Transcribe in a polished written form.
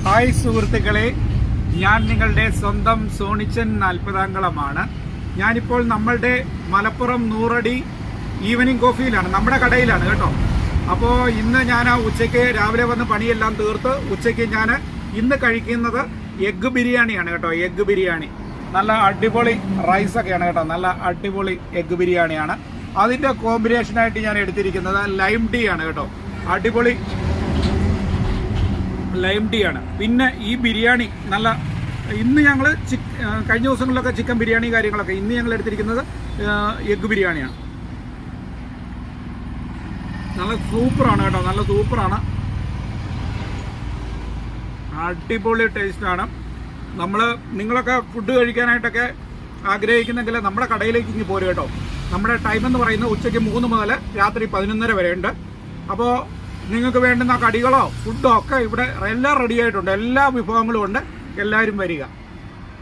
Hi സുഹൃത്തുക്കളെ, ഞാൻ നിങ്ങളുടെ സ്വന്തം സോണിച്ചൻ നാൽപ്പതാംകുളമാണ്. ഞാനിപ്പോൾ നമ്മളുടെ മലപ്പുറം നൂറടി ഈവനിങ് കോഫിയിലാണ്, നമ്മുടെ കടയിലാണ് കേട്ടോ. അപ്പോൾ ഇന്ന് ഞാൻ ഉച്ചയ്ക്ക് രാവിലെ വന്ന് പണിയെല്ലാം തീർത്ത് ഉച്ചയ്ക്ക് ഞാൻ ഇന്ന് കഴിക്കുന്നത് എഗ്ഗ് ബിരിയാണിയാണ് കേട്ടോ. എഗ്ഗ് ബിരിയാണി നല്ല അടിപൊളി റൈസൊക്കെയാണ് കേട്ടോ. നല്ല അടിപൊളി എഗ്ഗ് ബിരിയാണിയാണ്. അതിൻ്റെ കോമ്പിനേഷനായിട്ട് ഞാൻ എടുത്തിരിക്കുന്നത് ലൈം ടീ ആണ് കേട്ടോ. അടിപൊളി ലൈം ടീ ആണ്. പിന്നെ ഈ ബിരിയാണി നല്ല, ഇന്ന് ഞങ്ങൾ കഴിഞ്ഞ ദിവസങ്ങളിലൊക്കെ ചിക്കൻ ബിരിയാണി കാര്യങ്ങളൊക്കെ, ഇന്ന് ഞങ്ങൾ എടുത്തിരിക്കുന്നത് എഗ്ഗ് ബിരിയാണിയാണ്. നല്ല സൂപ്പറാണ് കേട്ടോ, നല്ല സൂപ്പറാണ്, അടിപൊളി ടേസ്റ്റാണ്. നിങ്ങളൊക്കെ ഫുഡ് കഴിക്കാനായിട്ടൊക്കെ ആഗ്രഹിക്കുന്നെങ്കിൽ നമ്മുടെ കടയിലേക്ക് ഇങ്ങ് പോരും കേട്ടോ. നമ്മുടെ ടൈം എന്ന് പറയുന്നത് ഉച്ചയ്ക്ക് 3 മുതൽ രാത്രി 11:30 വരെ ഉണ്ട്. അപ്പോൾ നിങ്ങൾക്ക് വേണ്ടുന്ന കടികളോ ഫുഡോ ഒക്കെ ഇവിടെ എല്ലാം റെഡി ആയിട്ടുണ്ട്, എല്ലാ വിഭവങ്ങളും ഉണ്ട്. എല്ലാവരും വരിക.